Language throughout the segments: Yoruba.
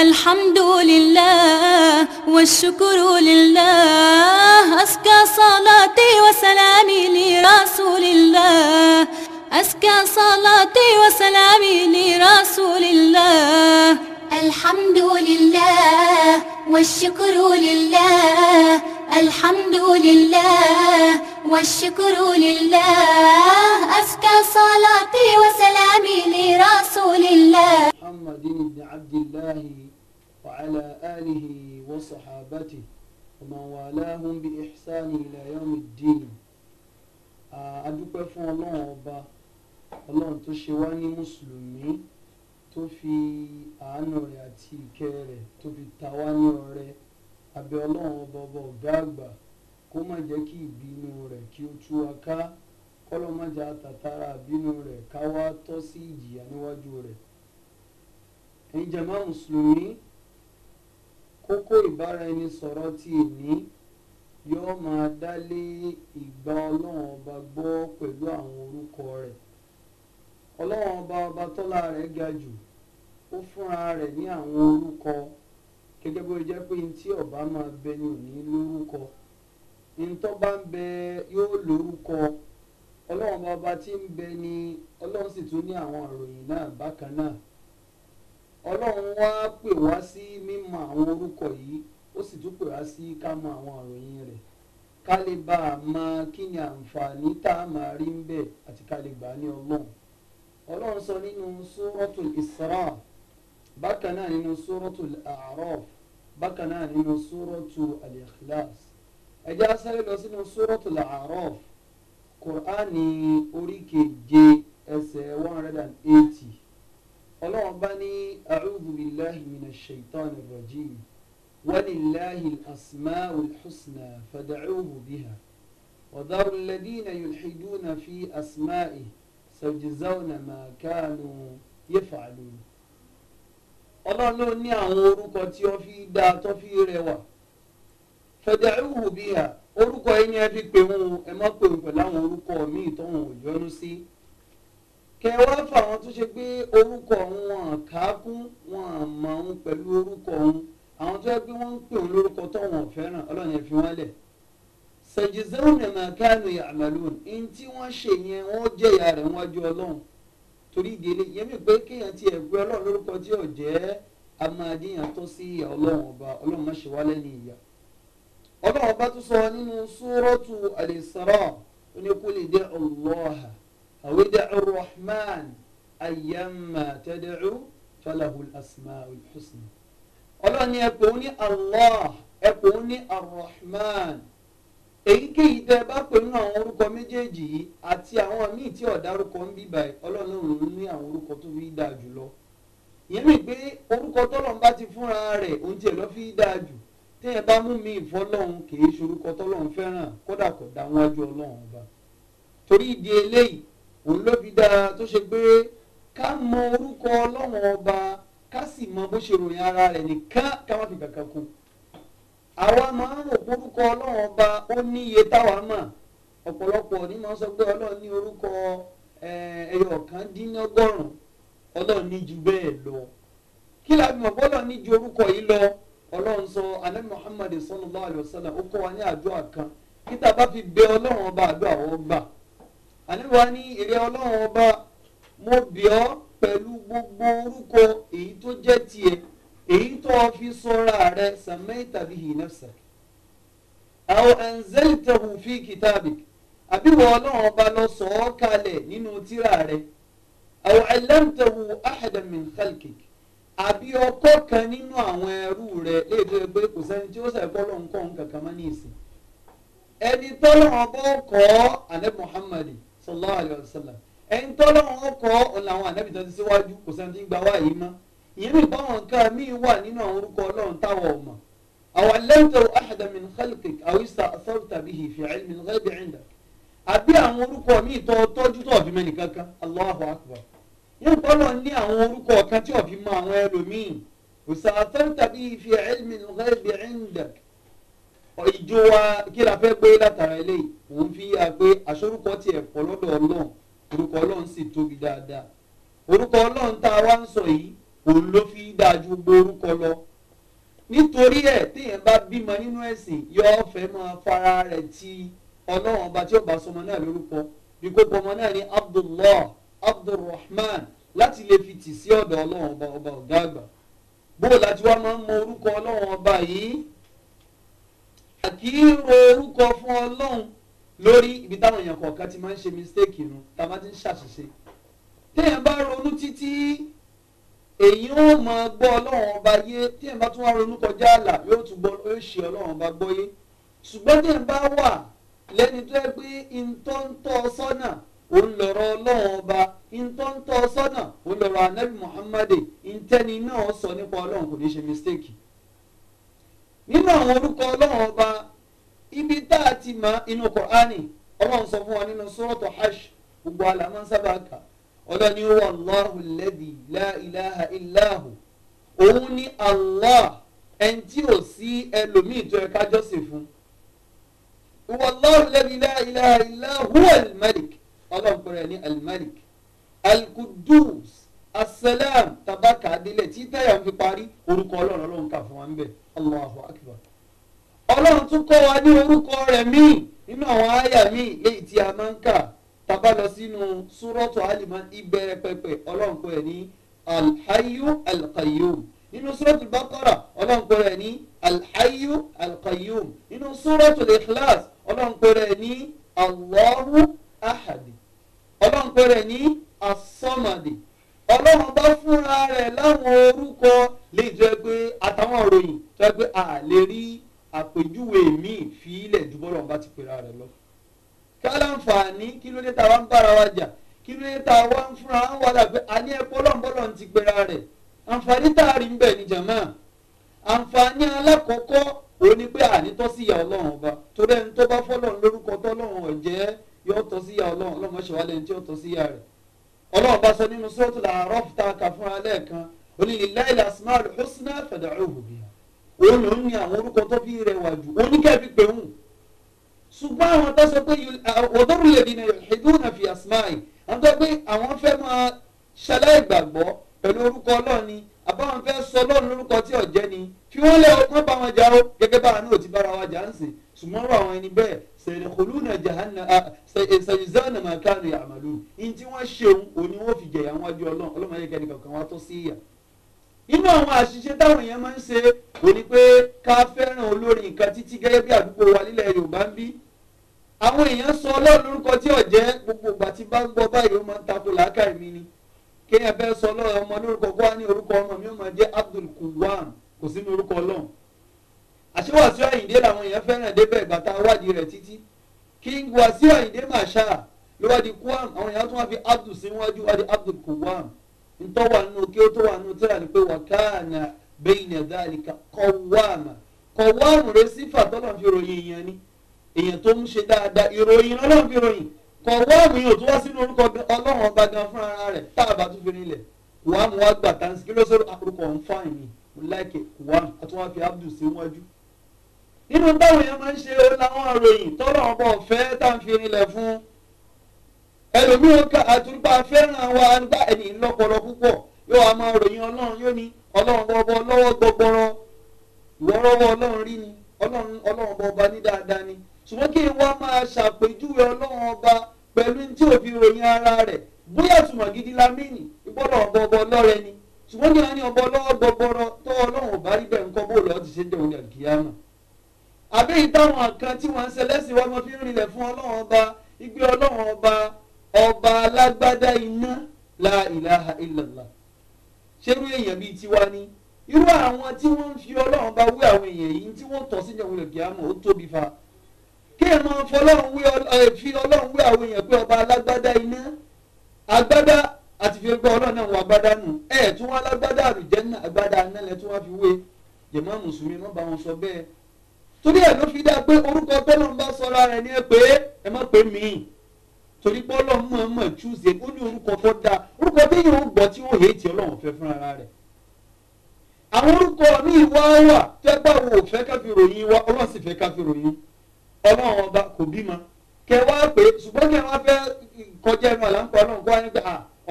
الحمد لله والشكر لله أزكى صلاتي وسلامي لرسول الله أزكى صلاتي وسلامي لرسول الله الحمد لله والشكر لله الحمد لله والشكر لله أزكى صلاتي وسلامي لرسول الله محمد بن عبد الله وعلى آله وصحابته ومن والاهم بإحسان إلى يوم الدين. adúpẹ́ fún ọlọ́run ọba ọlọ́run tó ṣe wá ní mùsùlùmí tó fi àánú rẹ̀ àti ìkẹ́ rẹ̀ tó fi ta wá ní ọrẹ abẹ́ ọlọ́run ọba ọba ọ̀gá àgbà kó má jẹ́ kí ìbínú rẹ̀ kí ó tú wa ká kọ́lọ́ má jẹ́ àtàtàrà ìbínú rẹ̀ ká wá tọ́ sí ìjìyà níwájú rẹ̀. ẹ̀yin jàmá mùsùlùmí, kókó ìbáraẹnisọ̀rọ̀ tí èní yóò máa dálé ìgbà ọlọ́run ọba gbọ́ pẹ̀lú àwọn orúkọ rẹ̀. ọlọ́run ọba ọba tọ́lá rẹ̀ ga jù, ó fúnra rẹ̀ ní àwọn orúkọ gẹ́gẹ́ bó jẹ́ pé tí ọba máa bẹ ní òní lórúkọ, ntọ́ bá ń bẹ yóò lórúkọ. ọlọ́run ọba ọba tí ń bẹ ní ọlọ́run sì tún ní àwọn ìròyìn náà bákan náà. ọlọ́run wá pè wá sí mímọ̀ àwọn orúkọ yìí, ó sì tún pè wá sí ká mọ àwọn ìròyìn rẹ̀ ká lè bá a mọ kí ni àǹfààní tá a máa rí ń bẹ̀ àti ká lè gbà á ní ọlọ́run. ọlọ́run sọ nínú suratul Isra, bákan náà nínú suratul A'raf, bákan náà nínú suratul Al-Ikhlas. ẹ jẹ́ á sáré lọ sínú suratul A'raf, Kùránì orí keje ẹsẹ̀ 180. ọlọ́run bá ní a'udhu billahi minash shaitanir rajim walillahi al-asma'ul husna fad'uhu biha wa dharu alladhina yulhiduna fi asma'ihi sayujzawna ma kanu yaf'alun. ọlọ́run ló ní àwọn orúkọ tí ó fi dá tó fi rẹwà. fad'uhu biha, orúkọ yìí ni ẹ fi pè wọn, ẹ má pè wọn pẹ̀lú àwọn orúkọ míì tó wọn ò yọ́nú sí. kẹwàá fà wọn tó ṣe pé orúkọ wọn kàákún wọn àmọ́ wọn pẹ̀lú orúkọ wọn, àwọn tó yẹ pé wọ́n ń pè wọn lórúkọ tó wọn fẹ́ràn, ọlọ́run yẹn fi wọ́n lẹ̀. sayujzawna ma kanu ya'malun, ní tí wọ́n ṣe yẹn wọ́n jẹ̀yà rẹ̀ wájú ọlọ́run. torí ìdílé yẹn mi pé kéèyàn ti ẹ̀gbẹ́ ọlọ́run lórúkọ tí ò jẹ́ amadíyàn tó sí ìyà ọlọ́run ọba, ọlọ́run má ṣe wá lẹ́ni ìyà. ọlọ́run ọba tó sọ nínú suratu al-Isra, ó ní qul ud'u Allaha aw ud'u ar-Rahman ayyamma tad'u falahu al-asma'ul husna. ọlọ́run ní ẹ pè ó ní Allah, ẹ pè ó ní ar-Rahman. èyíkéyìí tẹ́ ẹ bá pè nínú àwọn orúkọ méjèèjì yìí àti àwọn míì tí ọ̀dárúkọ ń bí báyìí, ọlọ́run ní àwọn orúkọ tó fi dáa jù lọ. ìyẹn mi pé orúkọ tọ́lọ́run bá ti fúnra rẹ̀ ohun tí ẹ lọ́ fi dáa jù, tẹ́ ẹ bá mú mi ìfọ́lọ́run kì í ṣorúkọ tọ́lọ́run fẹ́ràn, kódà kò dá wájú ọlọ́run ọba. torí ìdí eléyìí òun ló fi dáa tó ṣe pé ká mọ orúkọ ọlọ́run ọba ká sì mọ bó ṣe ròyìn ara rẹ̀ nìkan, ká má fi kankan kún. àwa máa ń rò pé orúkọ ọlọ́run ọba ó ní iye táwa mọ̀. ọ̀pọ̀lọpọ̀ ní máa ń sọ pé ọlọ́run ní orúkọ ẹyọ̀kàndínlọ́gọ́rùn-ún, ọlọ́run ní ju bẹ́ẹ̀ lọ. kí la fi mọ̀ pé ọlọ́run ní ju orúkọ yìí lọ? ọlọ́run sọ, Ànábì Muhammad sallallahu alayhi wa sallam ó kọ́ wa ní àdúrà kan kí tá a bá fi bẹ ọlọ́run ọba àdúrà wọ́n gbà. Ànábì wa ní èrè ọlọ́run ọba, mo bẹ̀ ọ́ pẹ̀lú gbogbo orúkọ èyí tó jẹ́ tiẹ̀, èyí tó fi sọ́ra rẹ̀ samaita bihi nafsak aw anzaltahu fi kitabik, àbí wọ́n ọlọ́run ọba lọ sọ ọ́ kalẹ̀ nínú tírà rẹ̀, aw allamtahu ahadan min khalqik, àbí ọkọ̀ kan nínú àwọn ẹrú rẹ̀ léèdè tó yẹ pé kò sẹ́ni tí ó sẹ́kọ́ lọ́n kọ́ nǹkan kan mọ́ ní ìsìn. ẹni tọ́lọ́run bọ́ kọ́ Ànábì Muhammad sallallahu alayhi wa sallam, ẹni tọ́lọ́run kọ́ ọ̀là àwọn ànábì tó ti síwájú, kò sẹ́ni tí ń gba wáyé mọ́. ìyẹn mi bá wọn nǹkan míì wà nínú àwọn orúkọ ọlọ́run táwọn ọmọ. aw allamtahu ahadan min khalqik aw ista'tharta bihi fi ilmi al-ghaybi 'indak, àbí àwọn orúkọ míì tó tọ́jú tó fi mẹ́ni kankan. Allahu akbar. yẹn bọ́lọ̀ ní àwọn orúkọ kan tí ó fi mọ àwọn ẹlòmíì. ista'tharta bihi fi ilmi al-ghaybi 'indak. ìjọ wa kí la fẹ́ gbé látara eléyìí, òun fi yà pé aṣọ́rúkọ tiẹ̀ pọ̀ lọ́dọ̀ ọlọ́run, orúkọ ọlọ́run sì tóbi dáadáa. orúkọ ọlọ́run tá a wá ń sọ yìí òun ló fi dáa ju gbogbo orúkọ lọ. Nítorí ẹ̀ téèyàn bá bímọ nínú ẹ̀sìn yóò fẹ́ máa fara rẹ̀ ti ọlọ́run ọba tí ó bá sọmọ náà lórúkọ bí kò pọ̀ ọmọ náà ní Abdullah, Abdulrahman láti lè fi tì sí ọ̀dọ̀ ọlọ́run ọba ọba ọ̀gá àgbà. Bó láti wá máa ń mọ orúkọ ọlọ́run ọba yìí, àkíyèrò orúkọ fún ọlọ́run lórí ibi táwọn èèyàn kọ̀ọ̀kan ti máa ń ṣe mistake nù tá a máa ti ń ṣàṣìṣe. Téèyàn bá ronú títí èyí ó máa gbọ́ ọlọ́run ọba yé, téèyàn bá tún wá ronú kọjá àlà yóò tún gbọ́ yóò ṣe ọlọ́run ọba gbọ́ yé. Ṣùgbọ́n téèyàn bá wà lẹ́ni tó yẹ pé ìtọ́ntọ́ sọ́nà òun lọ̀rọ̀ ọlọ́run ọba, ìtọ́ntọ́ sọ́nà òun lọ̀rọ̀ anabi Muhammad, ìtẹ́ni náà sọ nípa ọlọ́run kò ní ṣe mistake. Nínú àwọn orúkọ ọlọ́run ọba ibi tá a ti mọ inú Kùránì ọlọ́run sọ fún wa nínú Suratu Hajj gbogbo àlàmọ́ sábà kà ọlọ́ni huwa Allahu alladhi la ilaha illa hu, òun ni Allah ẹni tí ò sí ẹlòmíì tó yẹ ká jọ́sìn fún. Huwa Allahu alladhi la ilaha illa huwa al-Malik, ọlọ́run pẹ̀rẹ̀ ní al-Malik al-Quddus as-Salam tabaka adilẹ̀ tí táyà ń fi parí orúkọ ọlọ́run kà fún wa ń bẹ̀. Allahu akbar. Ọlọ́run tún kọ́ wa ní orúkọ rẹ̀ míì nínú àwọn àyà míì léyìí tí a máa ń kà tàbá lọ sínú súrọ́tù Al-Imran ìbẹ̀rẹ̀ pẹ̀pẹ̀ ọlọ́run kọ́ ẹ̀ ní al-Hayyu al-Qayyum. Nínú súrọ́tù Baqara ọlọ́run kọ́ ẹ̀ ní al-Hayyu al-Qayyum. Nínú súrọ́tù Ikhlas ọlọ́run kọ́ ẹ̀ ní Allahu Ahad. Ọlọ́run kọ́ ẹ̀ ní as-Samad. Ọlọ́run bá fúnra rẹ̀ láwọn orúkọ lè jẹ́ pé àtàwọn òròyìn tó yẹ pé a lè rí àpèjúwe míì fi ilẹ̀ ju bọ́lọ̀ bá ti pera rẹ̀ lọ. Kálánfààní kí ló dé tá a wá ń bára wa jà, kí ló dé tá a wá ń fúnra wa wà lápẹ́ àní ẹ̀kọ́ lọ́nbọ́lọ́ ti pera rẹ̀. Àǹfààní tá a rí ń bẹ̀ ní jàmá. Àǹfààní alákọ̀ọ́kọ́ òun ni pé àní tọ́ sí ìyá ọlọ́run ọba torí ẹni tó bá fọ́lọ́run lórúkọ tọ́lọ́run ọ̀jẹ́ yóò tọ́ sí ìyá ọlọ́run, ọlọ́run ṣe wá lẹ́ni tí yóò tọ́ sí ìyá rẹ̀. Ọlọ́run bá sọ nínú Suratul A'raf tá a kà fúnra lẹ́ẹ̀kan ó ní lillahil asmaul husna fad'uhu biha, òun ló ń ní àwọn orúkọ tó fi rẹwà jù òun ní kẹ́ẹ̀ fi pè wù. Ṣùgbọ́n àwọn tó sọ pé wadharu alladhina yulhiduna fi asma'i, àwọn tó pé àwọn fẹ́ máa ṣaláì gbàgbọ́ pẹ̀lú orúkọ ọlọ́run ni àbáwọn fẹ́ sọ ọlọ́run lórúkọ tí ọ̀jẹ́ ni fi wọ́n lé wọ́n bá wọn jà ó gẹ́gẹ́ bá àwọn náà ti bára wa jà ń sìn. Ṣùgbọ́n rọ àwọn ẹni bẹ́ẹ̀ sayadkhuluna jahannama sayujzawna ma kanu ya'malun, ní tí wọ́n ṣeun òní wọ́n fi jẹ̀yà wájú ọlọ́run ayé kẹ́ni kankan wá tó sí ìyà. Inú àwọn àṣìṣe táwọn èèyàn máa ń ṣe òní pé ká fẹ́ràn olórin nǹkan títí gẹ́gẹ́ bí àdúgbò wa nílẹ̀ Yorùbá ń bí. Àwọn èèyàn sọ ọlọ́run lórúkọ tí ọ̀jẹ́ gbogbo ìgbà tí bá ń gbọ́ báyìí ó máa ń tako làákàyè mi ni. Kéèyàn fẹ́ sọ ọlọ́run ọmọ lórúkọ kó wá ní orúkọ ọmọ mi ó máa jẹ́ Abdul Kuwan, kò sínú orúkọ ọlọ́run. Àṣewàsíù Àyìndé làwọn èèyàn fẹ́ràn débẹ̀ ìgbà tá a wádìí rẹ̀ títí. King Wàsíù Àyìndé Marshal ló wá di Kuwan, àwọn èèyàn tún wá fi Abdul síwájú wá di Abdul Kuwan. Ntọ́ wà nínú kí ó tó wà nínú tíra ni pé wa kana bayna dhalika qawwama. Qawwama rẹ̀ sífà tọ́lọ̀ fi ròyìn èèyàn ni, èèyàn tó ń ṣe dáadáa ìròyìn ọlọ́run fi ròyìn. Qawwama yóò tó wá sínú orúkọ ọlọ́run ọba gan fúnra rẹ̀ tá a bá tún fi nílẹ̀. Qawwama wá gbà tá kí ló sọ̀rọ̀ orúkọ ń fáìn ni mo láìkè Qawwama àti wọ́n fi Abdul síwájú. Nínú táwọn èèyàn máa ń ṣe ó láwọn ìròyìn tọ́lọ̀ ọba ọ̀fẹ́ tá à ń fi nílẹ̀ fún ẹlòmíràn ká àtúntà fẹ́ràn wa nígbà ẹni lọ́pọlọ púpọ̀ yóò wá máa ròyìn ọlọ́run yóò ní ọlọ́run bọ́bọ́ lọ́wọ́ gbọgbọrọ ìwọ́rọ́wọ́ ọlọ́run rí ni ọlọ́run bọ́ba ní dáadáa ni. Ṣùgbọ́n kí wọ́n máa ṣàpèjúwe ọlọ́run ọba pẹ̀lú tí ò fi ròyìn ara rẹ̀ bóyá túmọ̀ gidi lámìnì ìgbọ́dọ̀ ọbọ̀ lọ́rẹ ni. Ṣùgbọ́n kí wọ́n ní ọbọ̀ lọ́wọ́ gbọgbọrọ tó ọlọ́run ò bá rí bẹ́ẹ̀ nǹkan bó lọ́ọ́ ti ṣe dẹ̀wọ̀n ní àkíyàmà. Àbí ìtàwọn kan tí wọ́n ń ṣẹlẹ́sìn wọn fi ń rinlẹ̀ fún ọlọ́run ọba ìgbé ọlọ́run ọba alágbádá iná la ilaha illallah. Ṣerú èèyàn bíi tiwa ni irú àwọn tí wọ́n ń fi ọlọ́run bá wé àwọn èèyàn yìí tí wọ́n tọ́ sí ìjọba ilẹ̀ kíámọ̀ ó tóbi fa. Kí ẹ máa fi ọlọ́run wé àwọn èèyàn pé ọba alágbádá iná agbádá àti fi gbọ́ ọlọ́run náà wọ agbádá nù tún wá alágbádá àlùjànnà agbádá iná lẹ tún wá fi wé jẹ̀mọ́ mùsùlùmí má bá wọn sọ bẹ́ẹ̀. Torí ẹ̀ ló fi dá pé orúkọ tọ́lọ́run bá sọ lára ẹni ẹ má pè mí torí pé ọlọ́run mọ̀ chúùsì ó ní orúkọ tó dáa orúkọ tí yóò gbọ́ tí ó hẹ́ẹ̀tì ọlọ́run fẹ́ fún ara rẹ̀. Àwọn orúkọ míì wá wà tẹ́gbà wo fẹ́ ká fi ròyìn wa ọlọ́run sì fẹ́ ká fi ròyìn ọlọ́run ọba kò bímọ kẹ wá pé ṣùgbọ́n kẹ wá fẹ́ kọjá ẹnu àlàǹkọ ọlọ́run kó wá ní pé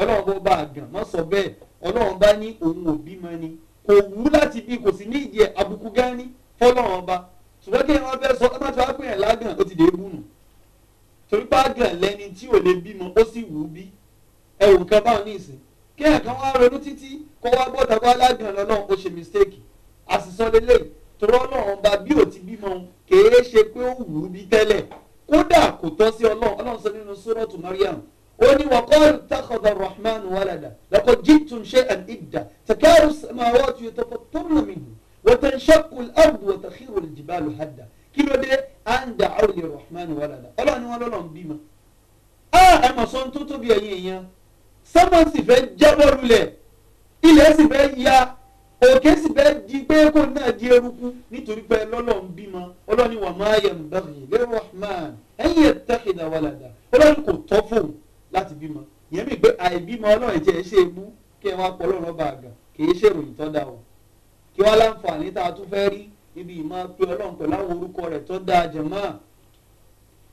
ọlọ́run bó bá a gàn má sọ bẹ́ẹ̀ ọlọ́run bá ní òun ò bímọ ni kò wú láti bí kò sí ní ìdí ẹ̀ àbùkù gan ni fọlọ́run ọba ṣùgbọ́n kí wọ́n fẹ́ sọ ẹ má ti wá pè yẹn lágàn ó ti dé ebú nù torí pàgàn lẹni tí ò lè bímọ ó sì wù ú bí ẹ̀wù nǹkan báwọn ní ìsìn kí ẹ̀kan wá ronú títí kó wá gbọ́dọ̀ wá lágàn lọ́lọ́run ó ṣe mistake àṣìṣọ́ lélẹ́yìí torí ọlọ́run ọba bí ò ti bímọ kèé ṣe pé ó wù ú bí tẹ́lẹ̀ kódà kò tọ́ sí ọlọ́run sọ nínú suratu Maryam ó ní wa qalu ittakhadha ar-rahmanu walada laqad ji'tum shay'an idda takadu as-samawati yatafattarna minhu wa tanshaqqu al-ardu wa takhiru al-jibalu hadda kí ló dé an da'aw lir-rahmani walada ọlọ́run ni wọ́n lọ́lọ́run bímọ. ẹ mọ̀ sọ́n tó tóbi ẹ̀yìn èèyàn sọ́mọ́ sì fẹ́ jábọ́ lulẹ̀ ilẹ̀ sì fẹ́ ya òkè sì fẹ́ di pé kò náà di eruku nítorí pé lọ́lọ́run bímọ ọlọ́run ni wa ma yanbaghi lir-rahman an yattakhidha walada ọlọ́run kò tọ́ fóun láti bímọ ìyẹn mi pé àìbímọ ọlọ́run tí ẹ ṣe é bú kí ẹ wá pọ̀ ọlọ́run ọba àgà kì í ṣe ìròyìn tó dáa o kí wọ́n láǹfààní tá a tún fẹ́ rí níbi ìmọ̀ pé ọlọ́run pẹ̀lú àwọn orúkọ rẹ̀ tó dáa jẹ̀mọ́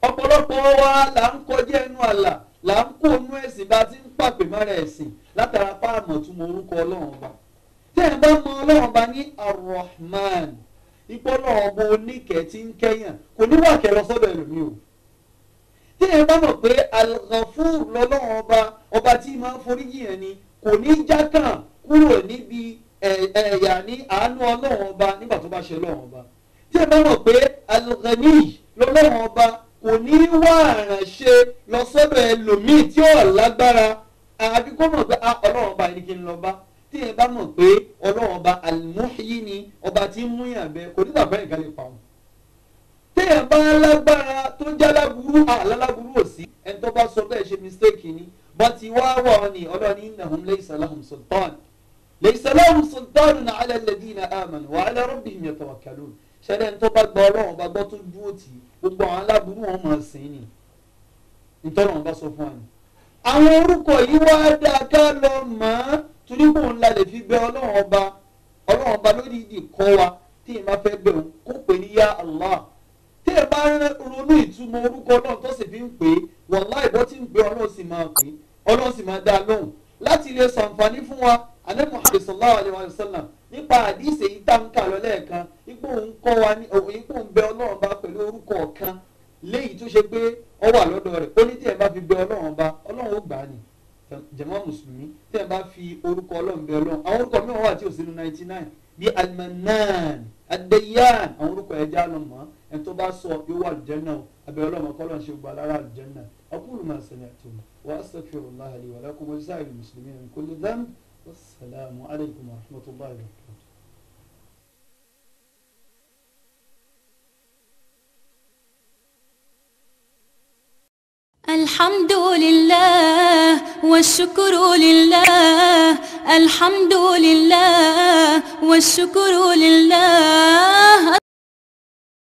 ọ̀pọ̀lọpọ̀ wa là ń kọjá ẹnu àlà là ń kó inú ẹ̀sìn bá ti ń pàpè mọ́ra ẹ̀sìn látara páàmọ̀ tún mọ orúkọ ọlọ́run ọba tí ẹ̀ bá mọ ọlọ́run ọba ní Ar-Rahman ipò ọlọ́run ọba oníkẹ́ tí ń kẹ́yàn kò ní wà kẹ́ lọ sọ́dọ̀ ẹlòmíì o tí ẹ bá mọ̀ pé Al-Ghafur lọ́lọ́run ọba tí máa ń foríjì yẹn ni kò ní jákàn kúrò níbi ẹ̀yà ní àánú ọlọ́run ọba nígbà tó bá ṣe ọlọ́run ọba tí ẹ bá mọ̀ pé Al-Ghani lọ́lọ́run ọba kò ní wá àrànṣe lọ sọ́dọ̀ ẹlòmíì tí ó lágbára àbí kó mọ̀ pé ọlọ́run ọba ní kí n lọ bá tí ẹ bá mọ̀ pé ọlọ́run ọba Al-Muhyi ni ọba tí ń múyàn bẹ kò ní bàbá ìgbà lè pa wọn téèyàn bá lágbára tó jẹ́ aláburú aláburú ò sí ẹni tó bá sọ bẹ́ẹ̀ ṣe mistake ni bá ti wá wà ọ́ ni ọlọ́ni innahum laysa lahum sultan laysa lahum sultanun ala alladhina amanu wa ala rabbihim yatawakkalun ṣẹlẹ̀ ẹni tó bá gba ọlọ́run bá gbọ́ tó dúró tì í gbogbo àwọn aláburú wọn mọ̀ sí ni nítorí wọn bá sọ fún wa ni. àwọn orúkọ yìí wá dáa ká lọ mọ̀ ọ́ torí kò ń la lè fi bẹ ọlọ́run ọba lórí ìdí kọ́ wa tí ì máa fẹ́ bẹ̀rù kó pè ní yá Allah tí ẹ bá ronú ìtumọ̀ orúkọ ọlọ́run tó sì fi ń pè é wàláhì bó ti ń pè ọlọ́run sì máa pè é ọlọ́run sì máa dá a lóhùn láti lè ṣàǹfààní fún wa Ànábì Muhammad sallallahu alaihi wa sallam nípa àdìsí èyí tá ń kà lọ lẹ́ẹ̀kan ipò ń kọ́ wa ní ipò ń bẹ ọlọ́run bá pẹ̀lú orúkọ ọ̀kan léyìí tó ṣe pé ó wà lọ́dọ̀ rẹ̀ ó ní tí ẹ bá fi bẹ ọlọ́run bá ọlọ́run ó gbà á ní jàmáà mùsùlùmí tí ẹ bá fi orúkọ ọlọ́run bẹ ọlọ́run àwọn orúkọ mìíràn wà tí ò sínú 99 bíi Al-Mannan Ad-Dayyan àwọn orúkọ ẹja lọ mọ́ ẹni tó bá sọ yóò wà àlùjánnà o abẹ́ ọlọ́mọ kọ́ lọ́n ṣe gba lára àlùjánnà aqulu ma sami'tum wa astaghfirullaha li wa lakum wa lisa'iril muslimina min kulli dhanb wassalamu alaykum wa rahmatullahi wa barakatuh. الحمد لله والشكر لله الحمد لله والشكر لله